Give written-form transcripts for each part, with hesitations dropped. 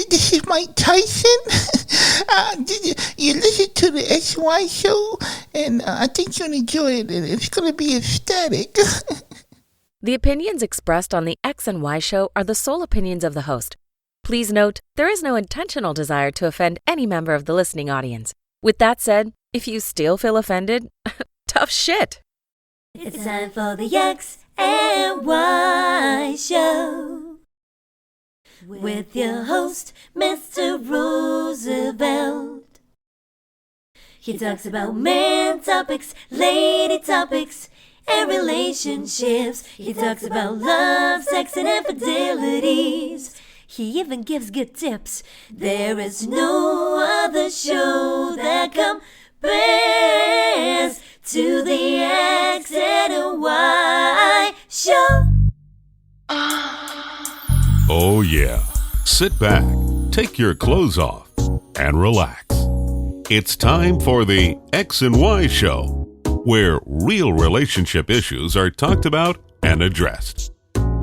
this is Mike Tyson. You listen to the XY show, and I think you'll enjoy it. It's going to be ecstatic. The opinions expressed on the X and Y show are the sole opinions of the host. Please note, there is no intentional desire to offend any member of the listening audience. With that said, if you still feel offended, tough shit. It's time for the X and Y show with your host, Mr. Roosevelt. He talks about man topics, lady topics, and relationships. He talks about love, sex, and infidelities. He even gives good tips. There is no other show that compares to the X and Y show. Oh yeah. Sit back, take your clothes off, and relax. It's time for the X and Y show, where real relationship issues are talked about and addressed.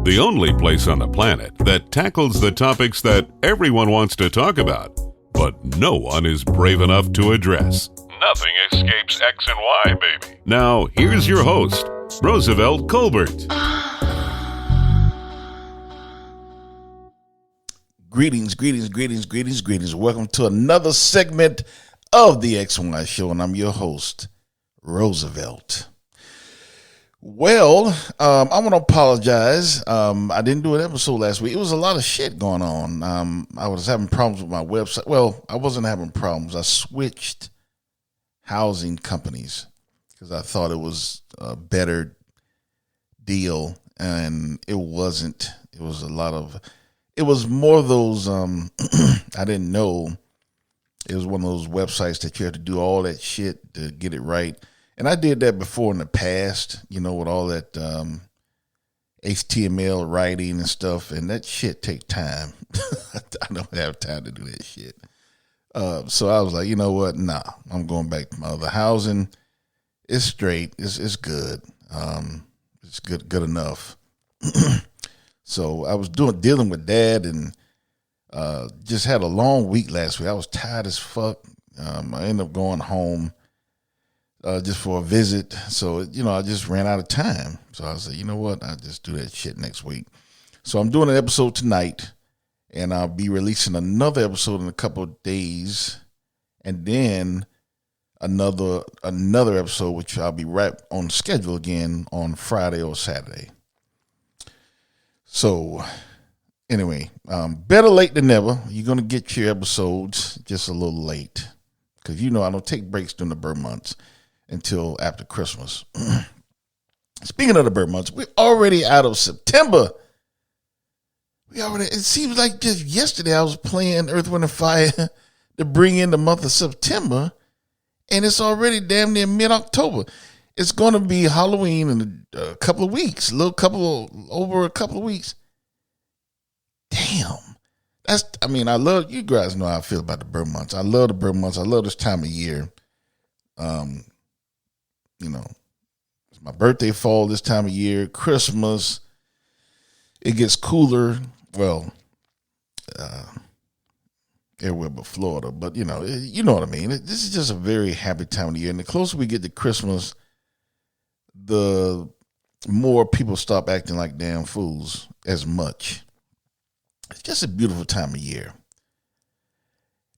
The only place on the planet that tackles the topics that everyone wants to talk about, but no one is brave enough to address. Nothing escapes X and Y, baby. Now, here's your host, Roosevelt Colbert. Greetings. Welcome to another segment of the X and Y show, and I'm your host, Roosevelt. Well, I want to apologize. I didn't do an episode last week. It was a lot of shit going on. I was having problems with my website. Well, I wasn't having problems. I switched housing companies because I thought it was a better deal, and it wasn't. It was more of those, I didn't know. It was one of those websites that you had to do all that shit to get it right. And I did that before in the past, with all that HTML writing and stuff, and that shit take time. I don't have time to do that shit. So I was like, you know what? Nah, I'm going back to my other housing. It's straight. It's good. It's good enough. So I was dealing with that, and just had a long week last week. I was tired as fuck. I ended up going home just for a visit. So, I just ran out of time. So I said, you know what? I'll just do that shit next week. So I'm doing an episode tonight, and I'll be releasing another episode in a couple of days, and then another episode, which I'll be right on schedule again on Friday or Saturday. So anyway, better late than never. You're going to get your episodes just a little late because, I don't take breaks during the birth months until after Christmas. Speaking of the birth months, we're already out of September. It seems like just yesterday I was playing Earth, Wind, and Fire to bring in the month of September, and it's already damn near mid-October. It's going to be Halloween in a couple of weeks, over a couple of weeks. Damn. I love, you guys know how I feel about the birth months. I love the birth months. I love this time of year. It's my birthday fall this time of year, Christmas. It gets cooler. Well, everywhere but Florida, but you know what I mean. This is just a very happy time of the year. And the closer we get to Christmas, the more people stop acting like damn fools as much. It's just a beautiful time of year.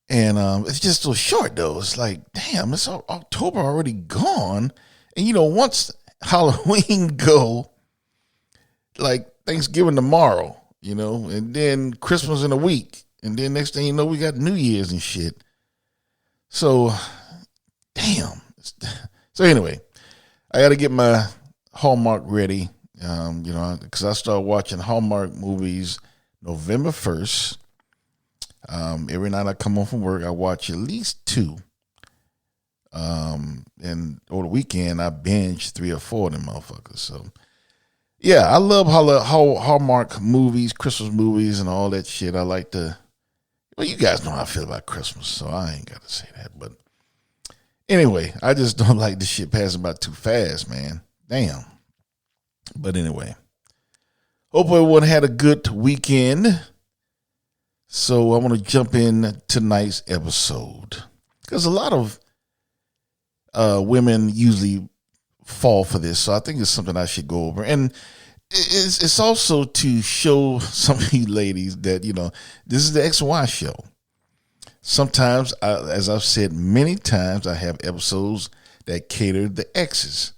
And it's just so short, though. It's like, damn, it's October already gone. And, once Halloween go, like Thanksgiving tomorrow, and then Christmas in a week. And then next thing you know, we got New Year's and shit. So, damn. So anyway, I got to get my Hallmark ready, because I started watching Hallmark movies November 1st. Every night I come home from work, I watch at least 2. And over the weekend, I binge 3 or 4 of them motherfuckers. So, yeah, I love Hallmark movies, Christmas movies, and all that shit. I like to, you guys know how I feel about Christmas, so I ain't got to say that. But anyway, I just don't like this shit passing by too fast, man. Damn. But anyway, hope everyone had a good weekend. So I want to jump in tonight's episode because a lot of women usually fall for this. So I think it's something I should go over. And it's also to show some of you ladies that, this is the X and Y show. Sometimes, as I've said many times, I have episodes that cater to the X's.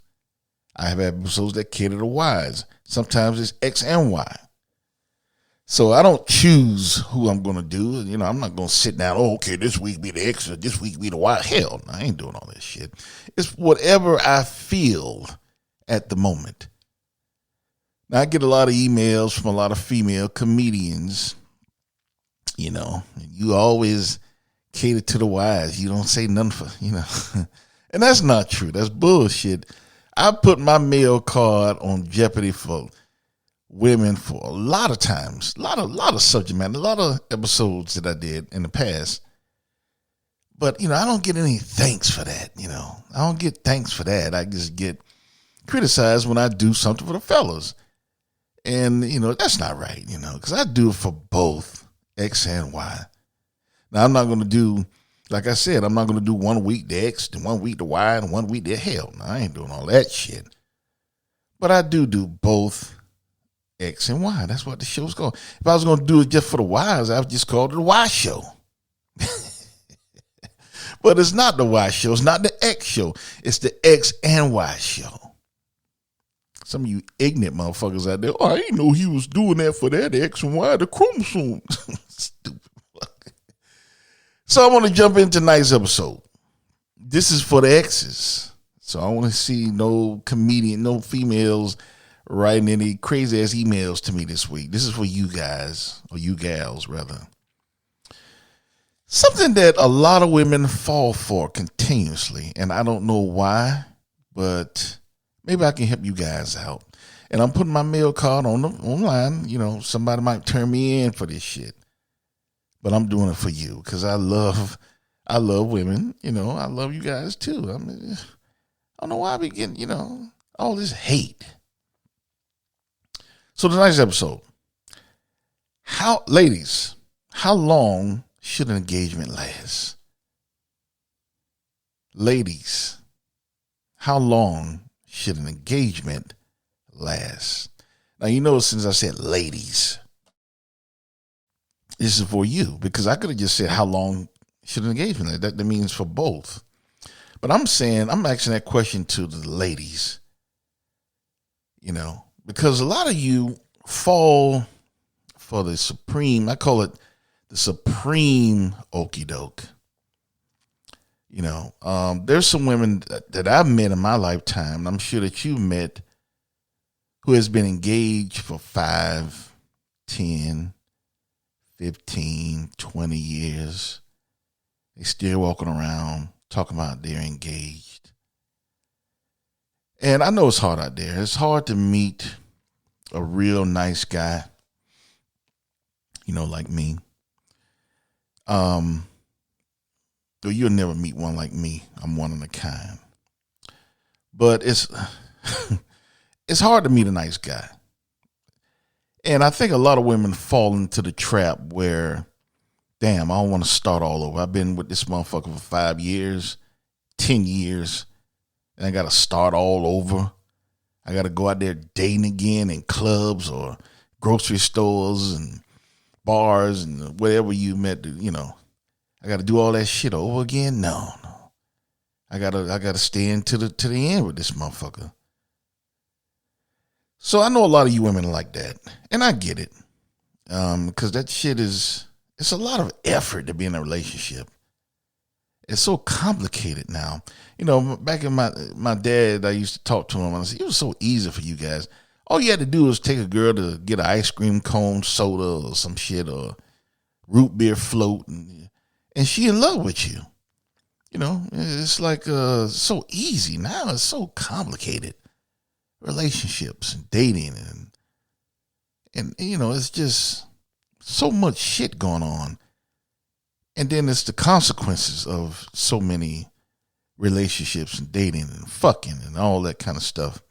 I have episodes that cater to Y's. Sometimes it's X and Y. So I don't choose who I'm going to do. I'm not going to sit down, okay, this week be the X or this week be the Y. Hell, no, I ain't doing all this shit. It's whatever I feel at the moment. Now, I get a lot of emails from a lot of female comedians, you always cater to the Y's. You don't say nothing for, and that's not true. That's bullshit. I put my mail card on Jeopardy for women for a lot of times, a lot of subject matter, a lot of episodes that I did in the past. But, I don't get any thanks for that, I don't get thanks for that. I just get criticized when I do something for the fellas. And, that's not right, because I do it for both X and Y. Now, I'm not going to do, like I said, I'm not going to do 1 week the X, and 1 week the Y, and 1 week the hell. No, I ain't doing all that shit. But I do both X and Y. That's what the show's called. If I was going to do it just for the Y's, I would just call it the Y show. But it's not the Y show. It's not the X show. It's the X and Y show. Some of you ignorant motherfuckers out there, I didn't know he was doing that for that X and Y, the chromosomes. Stupid fuck. So I want to jump into tonight's episode. This is for the X's. So I want to see no females writing any crazy ass emails to me this week. This is for you guys, or you gals rather. Something that a lot of women fall for continuously, and I don't know why, but maybe I can help you guys out. And I'm putting my mail card online. Somebody might turn me in for this shit, but I'm doing it for you because I love women. I love you guys too. I don't know why I be getting all this hate. So tonight's episode, how long should an engagement last? Ladies, how long should an engagement last? Now, since I said ladies, this is for you because I could have just said how long should an engagement last? That means for both. But I'm asking that question to the ladies, because a lot of you fall for the supreme, I call it the supreme okie doke. There's some women that I've met in my lifetime, and I'm sure that you've met, who has been engaged for 5, 10, 15, 20 years. They still walking around talking about they're engaged. And I know it's hard out there. It's hard to meet a real nice guy, like me. You'll never meet one like me. I'm one of a kind. But it's hard to meet a nice guy. And I think a lot of women fall into the trap where, damn, I don't want to start all over. I've been with this motherfucker for 5 years, 10 years, and I got to start all over. I got to go out there dating again in clubs or grocery stores and bars and whatever you met, I got to do all that shit over again. No. I gotta stand to the end with this motherfucker. So I know a lot of you women like that, and I get it, because that shit it's a lot of effort to be in a relationship. It's so complicated now. Back in my dad, I used to talk to him, and I said, it was so easy for you guys. All you had to do was take a girl to get an ice cream cone soda or some shit, or root beer float, and she in love with you. It's like so easy. Now it's so complicated. Relationships and dating and it's just so much shit going on. And then it's the consequences of so many relationships and dating and fucking and all that kind of stuff.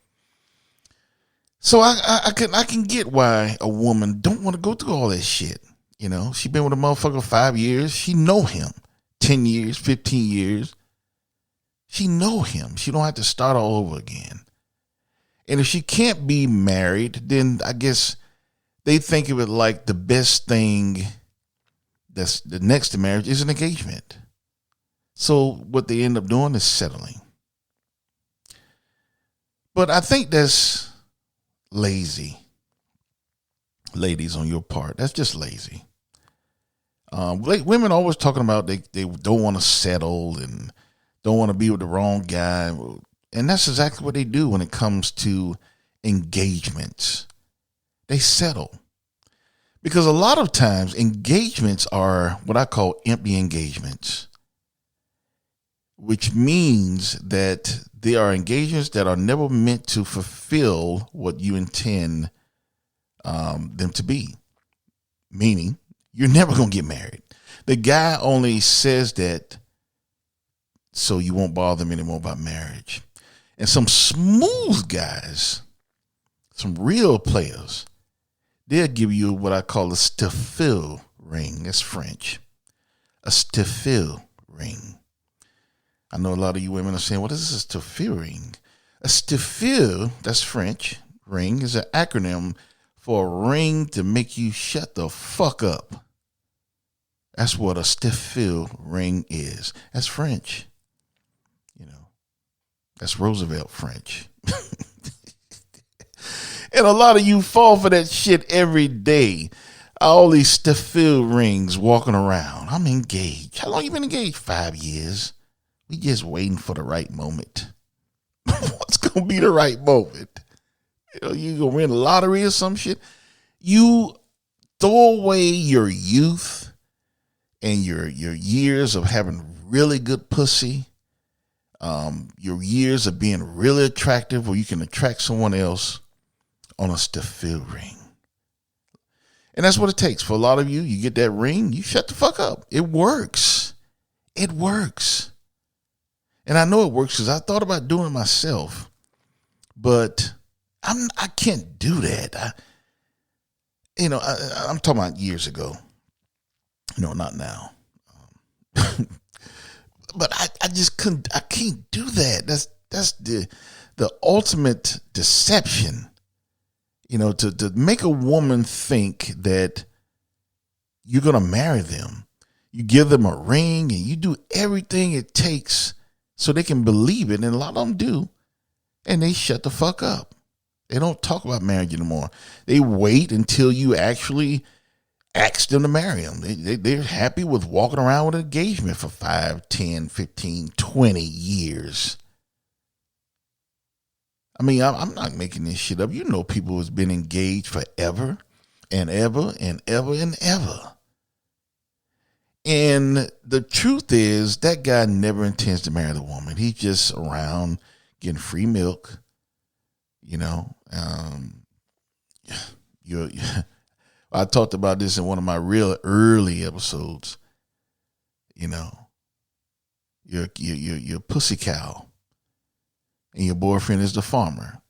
So I can get why a woman don't want to go through all that shit. You know, she been with a motherfucker 5 years. She know him. 10 years, 15 years. She know him. She don't have to start all over again. And if she can't be married, then I guess they think of it like the best thing that's the next to marriage is an engagement. So what they end up doing is settling. But I think that's lazy. Ladies, on your part, that's just lazy. Women always talking about they don't want to settle and don't want to be with the wrong guy. And that's exactly what they do when it comes to engagements. They settle. Because a lot of times engagements are what I call empty engagements, which means that they are engagements that are never meant to fulfill what you intend them to be. Meaning, you're never going to get married. The guy only says that so you won't bother him anymore about marriage. And some smooth guys, some real players, they'll give you what I call a staffel ring. That's French. A staffel ring. I know a lot of you women are saying, what is a staffel ring? A staffel, that's French, ring, is an acronym for a ring to make you shut the fuck up. That's what a staffel ring is. That's French. You know, that's Roosevelt French. And a lot of you fall for that shit every day. All these staffel rings walking around. I'm engaged. How long you been engaged? 5 years. We just waiting for the right moment. What's going to be the right moment? You know, you going to win the lottery or some shit? You throw away your youth and your years of having really good pussy, your years of being really attractive where you can attract someone else on a staffel ring. And that's what it takes. For a lot of you, you get that ring, you shut the fuck up. It works. It works. And I know it works because I thought about doing it myself, but I can't do that. I'm talking about years ago. Not now. But I just couldn't. I can't do that. That's the ultimate deception. To make a woman think that you're gonna marry them. You give them a ring and you do everything it takes so they can believe it, and a lot of them do, and they shut the fuck up. They don't talk about marriage anymore. They wait until you actually ask them to marry them. They're happy with walking around with an engagement for 5, 10, 15, 20 years. I mean, I'm not making this shit up. You know people who's been engaged forever and ever and ever and ever. And the truth is that guy never intends to marry the woman. He's just around getting free milk. I talked about this in one of my real early episodes. Your pussy cow, and your boyfriend is the farmer,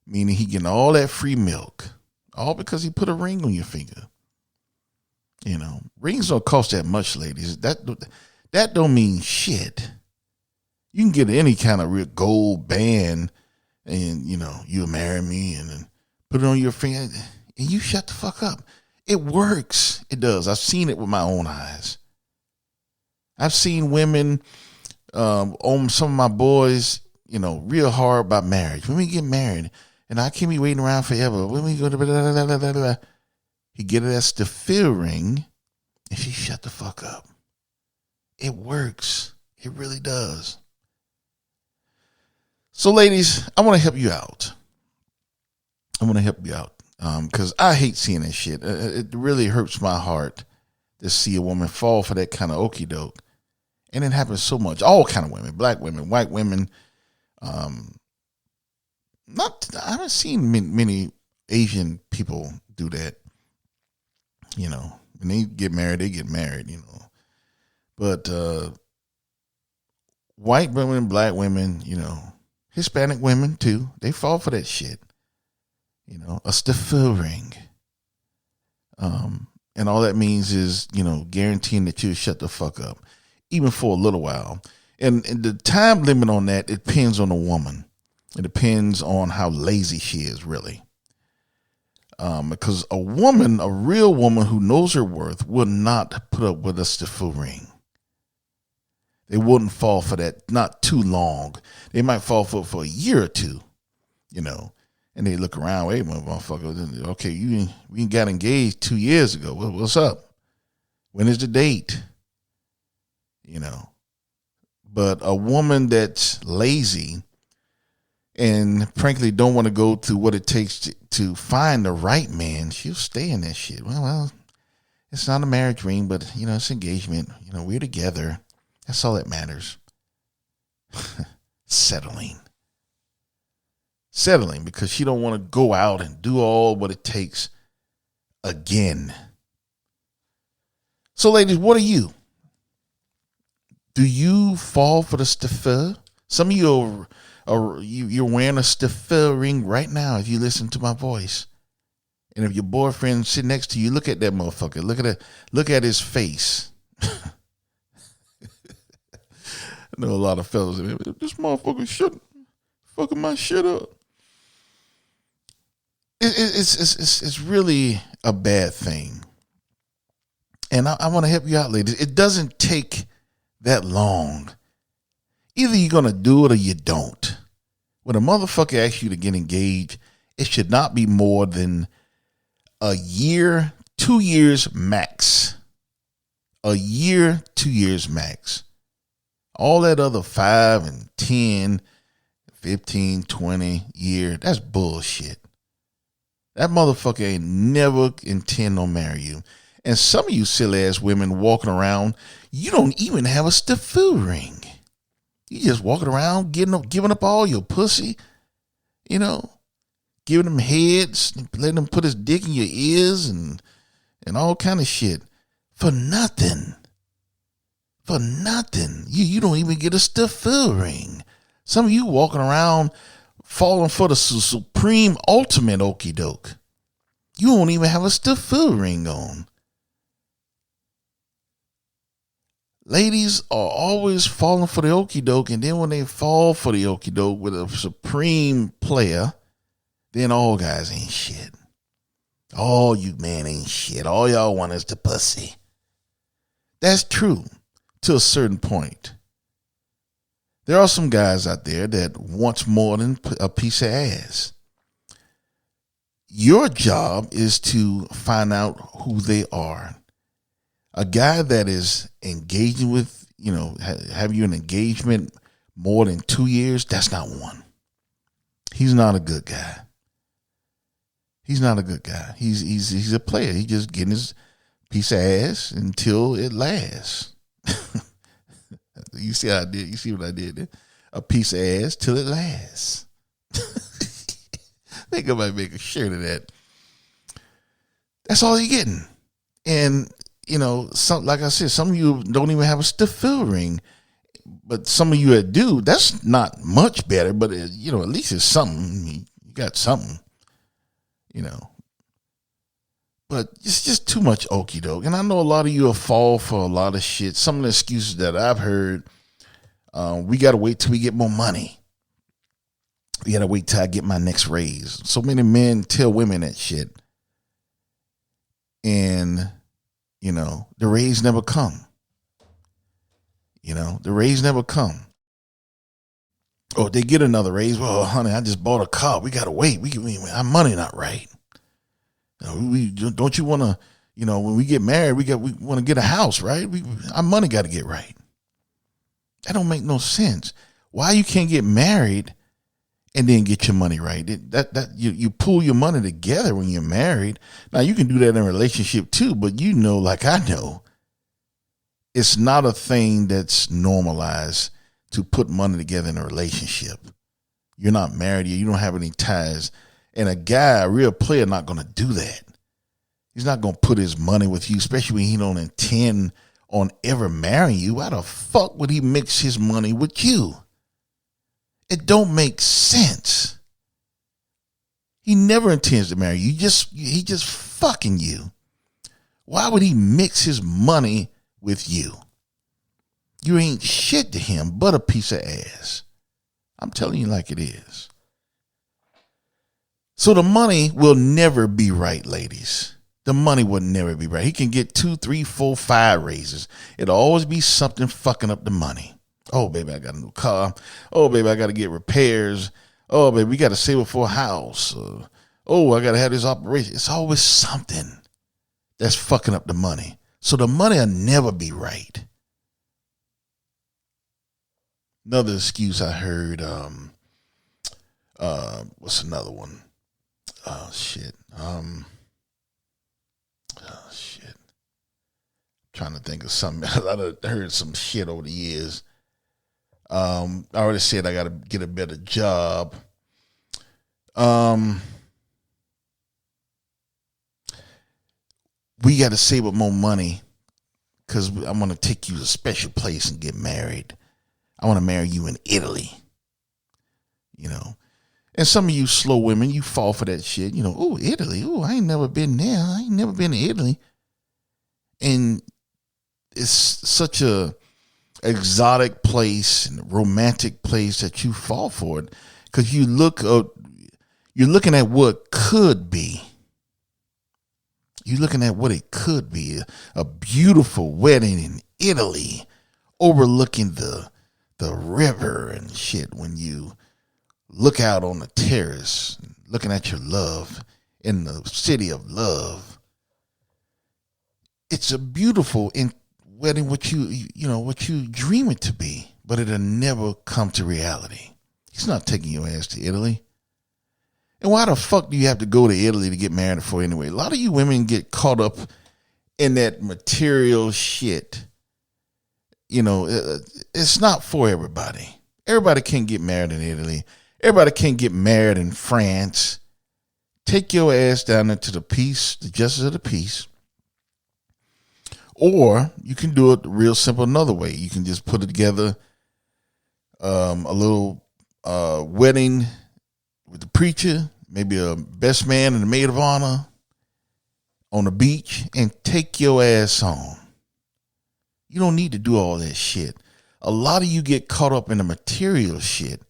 meaning he getting all that free milk, all because he put a ring on your finger. Rings don't cost that much, ladies. That don't mean shit. You can get any kind of real gold band, and you'll marry me, and then put it on your finger, and you shut the fuck up. It works. It does. I've seen it with my own eyes. I've seen women on some of my boys, real hard about marriage. When we get married, and I can't be waiting around forever. When we go to blah, blah, blah, blah, blah, blah. He get it at staffel ring, and she shut the fuck up. It works. It really does. So, ladies, I want to help you out. Because I hate seeing that shit. It really hurts my heart to see a woman fall for that kind of okie doke. And it happens so much. All kind of women, black women, white women. I haven't seen many Asian people do that. When they get married, But white women, black women, Hispanic women too, they fall for that shit. A staffel ring. And all that means is, guaranteeing that you'll shut the fuck up, even for a little while. And the time limit on that, it depends on the woman. It depends on how lazy she is, really. Because a real woman who knows her worth will not put up with a stiff ring. They wouldn't fall for that, not too long. They might fall for a year or two, and they look around, wait a minute, motherfucker, okay, we got engaged 2 years ago. What's up? When is the date? But a woman that's lazy and frankly don't want to go through what it takes to find the right man, she'll stay in that shit. Well, it's not a marriage ring, but, it's engagement. We're together. That's all that matters. Settling because she don't want to go out and do all what it takes again. So, ladies, what are you? Do you fall for the stiffer? Some of you you're wearing a stiffer ring right now if you listen to my voice. And if your boyfriend's sitting next to you, look at that motherfucker. Look at his face. I know a lot of fellas. This motherfucker fucking my shit up. It's really a bad thing. And I want to help you out, ladies. It doesn't take that long. Either you're going to do it or you don't. When a motherfucker asks you to get engaged, it should not be more than a year, 2 years max. A year, 2 years max. All that other 5 and 10, 15, 20 year, that's bullshit. That motherfucker ain't never intend on marry you. And some of you silly ass women walking around, you don't even have a staffu ring. You just walking around giving up all your pussy, giving him heads, letting him put his dick in your ears and all kind of shit for nothing. For nothing. You don't even get a staffu ring. Some of you walking around falling for the supreme ultimate okie doke. You don't even have a staffu ring on. Ladies are always falling for the okie doke, and then when they fall for the okie doke with a supreme player, then all guys ain't shit. All you men ain't shit. All y'all want is the pussy. That's true to a certain point. There are some guys out there that wants more than a piece of ass. Your job is to find out who they are. A guy that is engaging with, have you an engagement more than 2 years, that's not one. He's not a good guy. He's not a good guy. He's a player. He's just getting his piece of ass until it lasts. You see how I did? You see what I did there? A piece of ass till it lasts. I think I might make a shirt of that. That's all you're getting. And like I said, some of you don't even have a staffu ring, but some of you that do, that's not much better, but at least it's something. You got something, but it's just too much okie doke. And I know a lot of you will fall for a lot of shit. Some of the excuses that I've heard, we got to wait till we get more money. We got to wait till I get my next raise. So many men tell women that shit. And the raise never come. The raise never come. Or they get another raise. Well, honey, I just bought a car. We got to wait. Our money not right. Don't you want to, when we get married, we want to get a house, right? Our money got to get right. That don't make no sense. Why you can't get married and then get your money right? You pull your money together when you're married. Now you can do that in a relationship too, but like I know, it's not a thing that's normalized to put money together in a relationship. You're not married, you don't have any ties. And a real player, not going to do that. He's not going to put his money with you, especially when he don't intend on ever marrying you. Why the fuck would he mix his money with you? It don't make sense. He never intends to marry you. He just fucking you. Why would he mix his money with you? You ain't shit to him but a piece of ass. I'm telling you like it is. So the money will never be right, ladies. The money will never be right. He can get 2, 3, 4, 5 raises. It'll always be something fucking up the money. Oh, baby, I got a new car. Oh, baby, I got to get repairs. Oh, baby, we got to save up for a house. Oh, I got to have this operation. It's always something that's fucking up the money. So the money will never be right. Another excuse I heard, what's another one? Oh, shit. Trying to think of something. I've heard some shit over the years. I already said I got to get a better job. We got to save up more money because I'm going to take you to a special place and get married. I want to marry you in Italy. You know. And some of you slow women, you fall for that shit. You know, oh, Italy. Oh, I ain't never been there. I ain't never been to Italy. And it's such a exotic place and romantic place that you fall for it because you're looking at what could be. You're looking at what it could be. A beautiful wedding in Italy overlooking the river and shit when you look out on the terrace, looking at your love in the city of love. It's a beautiful wedding, what you dream it to be, but it'll never come to reality. He's not taking your ass to Italy. And why the fuck do you have to go to Italy to get married for anyway? A lot of you women get caught up in that material shit. You know, it's not for everybody. Everybody can't get married in Italy. Everybody can't get married in France. Take your ass down into the justice of the peace. Or you can do it real simple another way. You can just put it together, a little wedding with the preacher, maybe a best man and a maid of honor on the beach, and take your ass home. You don't need to do all that shit. A lot of you get caught up in the material shit.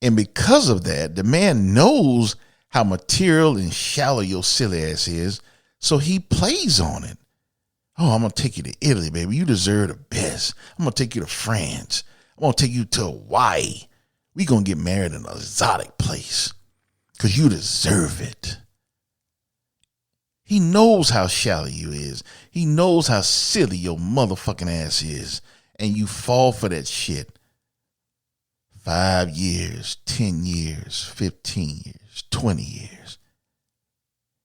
And because of that, the man knows how material and shallow your silly ass is, so he plays on it. Oh, I'm going to take you to Italy, baby. You deserve the best. I'm going to take you to France. I'm going to take you to Hawaii. We're going to get married in an exotic place because you deserve it. He knows how shallow you is. He knows how silly your motherfucking ass is. And you fall for that shit. 5 years, 10 years, 15 years, 20 years.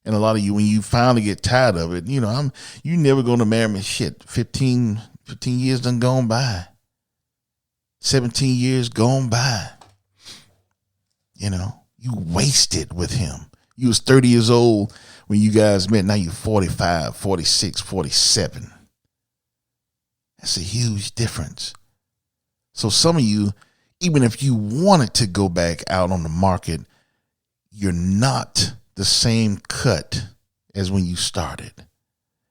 And a lot of you, when you finally get tired of it, you never going to marry me. Shit, 15 years done gone by. 17 years gone by. You know, you wasted with him. You was 30 years old when you guys met. Now you're 45, 46, 47. That's a huge difference. So some of you, even if you wanted to go back out on the market, you're not the same cut as when you started.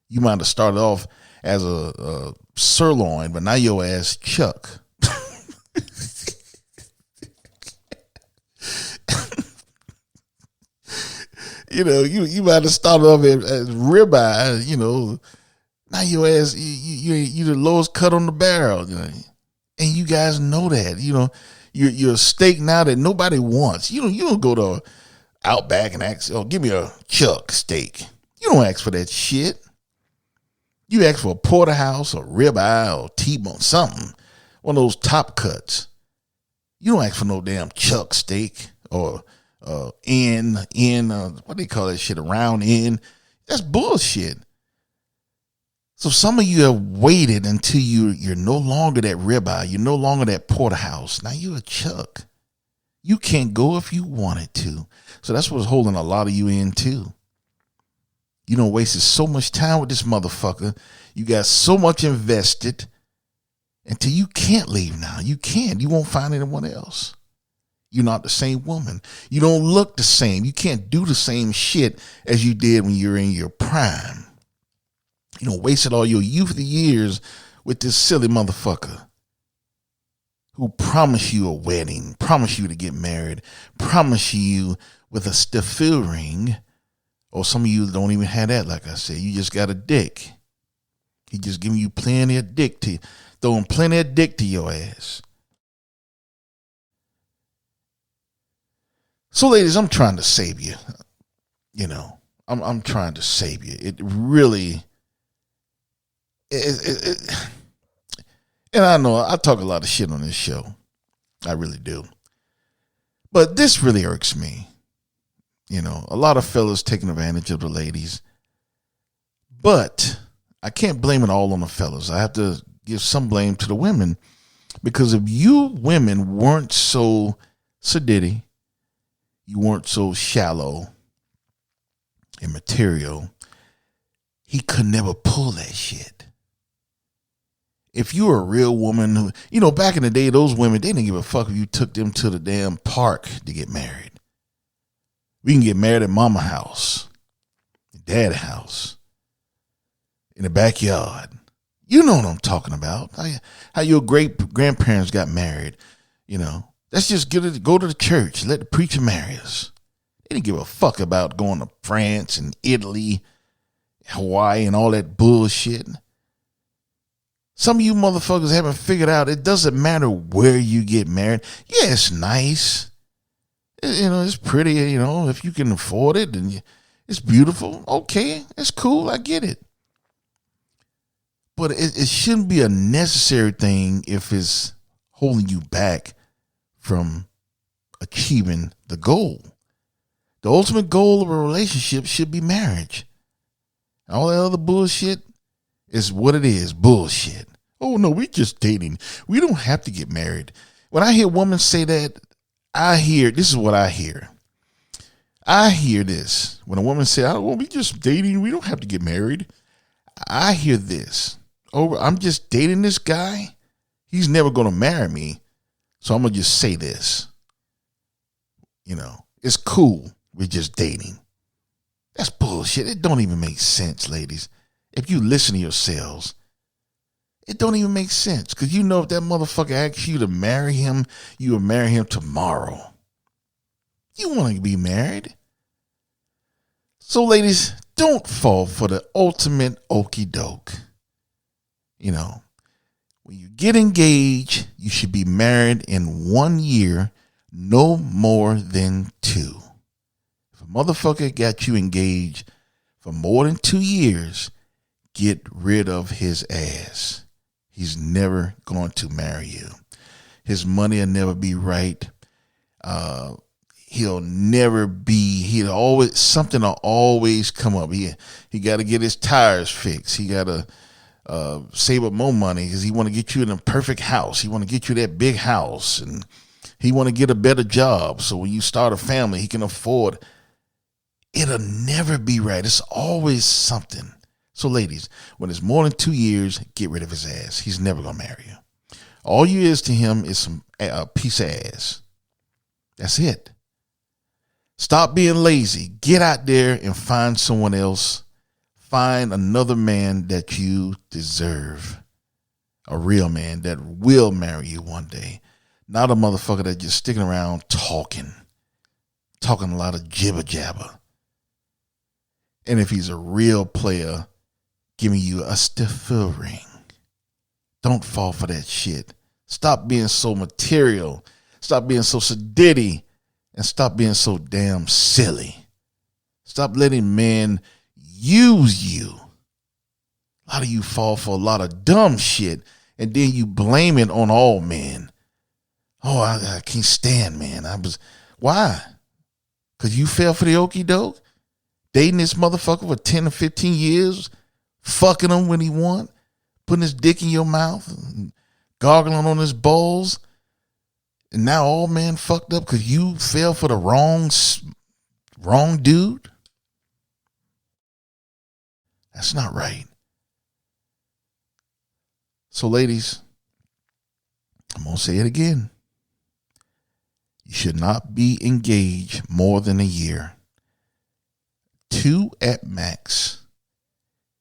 You might have started off as a sirloin, but now your ass Chuck. You know, you might have started off as ribeye, you know. Now your ass, you the lowest cut on the barrel. You know? And you guys know that. You know, you're a steak now that nobody wants. You don't go to Outback and ask, oh, give me a chuck steak. You don't ask for that shit. You ask for a porterhouse or ribeye or T-bone, something. One of those top cuts. You don't ask for no damn chuck steak or what do they call that shit? A round end. That's bullshit. So some of you have waited until you're no longer that ribeye. You're no longer that porterhouse. Now you're a chuck. You can't go if you wanted to. So that's what's holding a lot of you in too. You done wasted so much time with this motherfucker. You got so much invested until you can't leave now. You can't. You won't find anyone else. You're not the same woman. You don't look the same. You can't do the same shit as you did when you're in your prime. wasted all your youth years with this silly motherfucker who promised you a wedding, promised you to get married, promised you with a stiff ring, or some of you don't even have that, like I said. You just got a dick. He just giving you plenty of dick throwing plenty of dick to your ass. So, ladies, I'm trying to save you. I'm trying to save you. It really, and I know I talk a lot of shit on this show. I really do. But this really irks me. A lot of fellas taking advantage of the ladies. But I can't blame it all on the fellas. I have to give some blame to the women. Because if you women weren't so sedity, you weren't so shallow and material, he could never pull that shit. If you were a real woman who, back in the day, those women, they didn't give a fuck if you took them to the damn park to get married. We can get married at mama house, dad house, in the backyard. You know what I'm talking about. How your great grandparents got married. Let's just go to the church. Let the preacher marry us. They didn't give a fuck about going to France and Italy, Hawaii, and all that bullshit. Some of you motherfuckers haven't figured out it doesn't matter where you get married. Yeah, it's nice. It's pretty, if you can afford it and it's beautiful. Okay, it's cool. I get it. But it shouldn't be a necessary thing if it's holding you back from achieving the goal. The ultimate goal of a relationship should be marriage. All that other bullshit is what it is, bullshit. Oh, no, we just dating. We don't have to get married. When I hear women say that, this is what I hear. I hear this. When a woman says, oh, well, we just dating. We don't have to get married. I hear this. Oh, I'm just dating this guy. He's never going to marry me. So I'm going to just say this. It's cool. We're just dating. That's bullshit. It don't even make sense, ladies. If you listen to yourselves, it don't even make sense. Because if that motherfucker asks you to marry him, you will marry him tomorrow. You want to be married. So, ladies, don't fall for the ultimate okie doke. When you get engaged, you should be married in 1 year, no more than 2. If a motherfucker got you engaged for more than 2 years, get rid of his ass. He's never going to marry you. His money will never be right. Something will always come up. He got to get his tires fixed. He got to save up more money because he want to get you in a perfect house. He want to get you that big house, and he want to get a better job. So when you start a family, he can afford. It'll never be right. It's always something. So ladies, when it's more than 2 years, get rid of his ass. He's never going to marry you. All you is to him is a piece of ass. That's it. Stop being lazy. Get out there and find someone else. Find another man that you deserve. A real man that will marry you one day. Not a motherfucker that's just sticking around talking a lot of jibber jabber. And if he's a real player, giving you a stiffer ring. Don't fall for that shit. Stop being so material. Stop being so sedity. And stop being so damn silly. Stop letting men use you. A lot of you fall for a lot of dumb shit, and then you blame it on all men. Oh, I can't stand men. Why? Because you fell for the okie doke? Dating this motherfucker for 10 or 15 years? Fucking him when he want? Putting his dick in your mouth? And gargling on his balls? And now all men fucked up because you fell for the wrong dude? That's not right. So ladies, I'm going to say it again. You should not be engaged more than a year. 2 at max.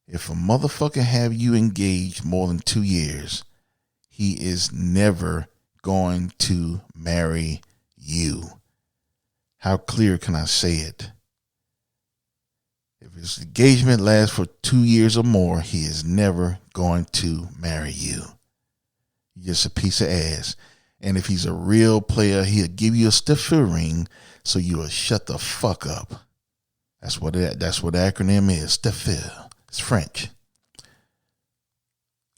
If a motherfucker have you engaged more than 2 years, he is never going to marry you. How clear can I say it? If his engagement lasts for 2 years or more, he is never going to marry you. You're just a piece of ass. And if he's a real player, he'll give you a stiffer ring so you will shut the fuck up. That's what the acronym is, stiffer. It's French.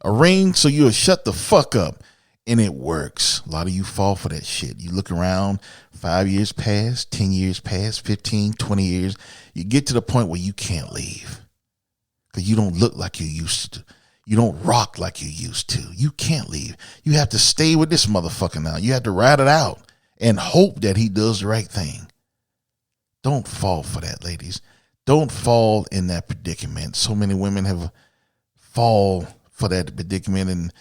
A ring so you'll shut the fuck up. And it works. A lot of you fall for that shit. You look around, 5 years pass, 10 years pass, 15, 20 years. You get to the point where you can't leave. Because you don't look like you used to. You don't rock like you used to. You can't leave. You have to stay with this motherfucker now. You have to ride it out and hope that he does the right thing. Don't fall for that, ladies. Don't fall in that predicament. So many women have fall for that predicament, and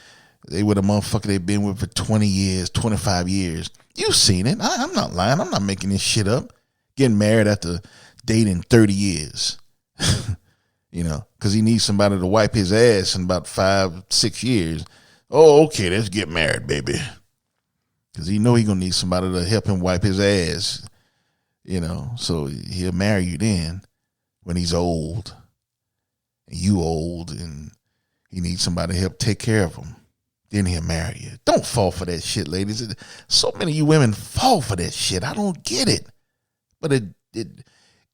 they with a motherfucker they've been with for 20 years, 25 years. You've seen it. I'm not lying. I'm not making this shit up. Getting married after dating 30 years. You know, because he needs somebody to wipe his ass in about 5-6 years. Oh, okay, let's get married, baby. Because he know he going to need somebody to help him wipe his ass. You know, so he'll marry you then when he's old. And you old, and he needs somebody to help take care of him. Then he'll marry you. Don't fall for that shit, ladies. So many of you women fall for that shit. I don't get it. But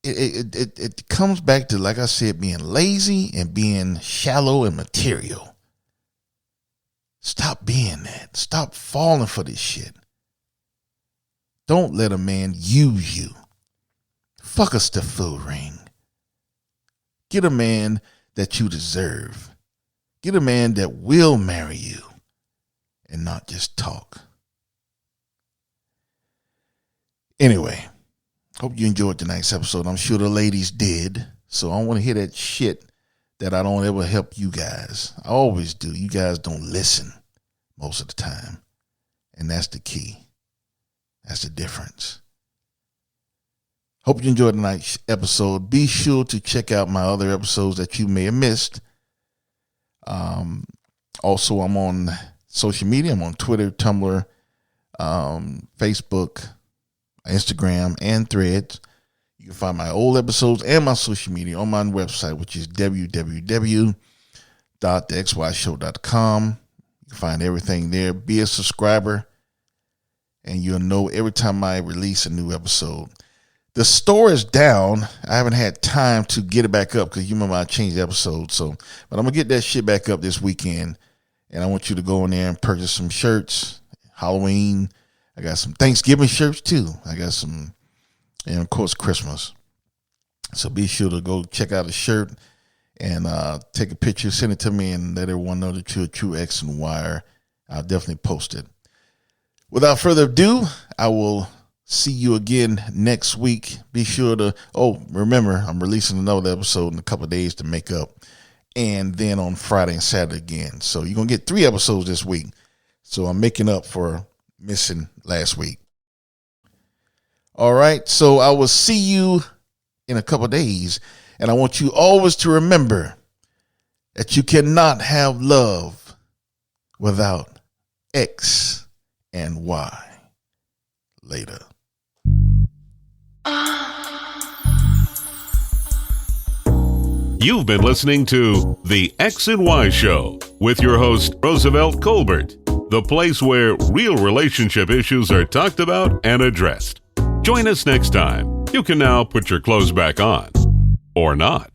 it comes back to, like I said, being lazy and being shallow and material. Stop being that. Stop falling for this shit. Don't let a man use you. Fuck a stiff ring. Get a man that you deserve. Get a man that will marry you and not just talk. Anyway, hope you enjoyed tonight's episode. I'm sure the ladies did. So I don't want to hear that shit that I don't ever help you guys. I always do. You guys don't listen most of the time. And that's the key. That's the difference. Hope you enjoyed tonight's episode. Be sure to check out my other episodes that you may have missed. Also, I'm on social media. I'm on Twitter, Tumblr, Facebook, Instagram, and Threads. You can find my old episodes and my social media on my website, which is www.thexyshow.com. You can find everything there. Be a subscriber, and you'll know every time I release a new episode. The store is down. I haven't had time to get it back up because you remember I changed the episode. But I'm going to get that shit back up this weekend. And I want you to go in there and purchase some shirts. Halloween. I got some Thanksgiving shirts too. I got some, and of course, Christmas. So be sure to go check out a shirt and take a picture, send it to me, and let everyone know that you're a true X and Y. I'll definitely post it. Without further ado, I will see you again next week. Be sure to, remember, I'm releasing another episode in a couple of days to make up. And then on Friday and Saturday again. So you're going to get 3 episodes this week. So I'm making up for missing last week. All right. So I will see you in a couple of days. And I want you always to remember that you cannot have love without X and Y. Later. You've been listening to The X and Y Show with your host, Roosevelt Colbert, the place where real relationship issues are talked about and addressed. Join us next time. You can now put your clothes back on. Or not.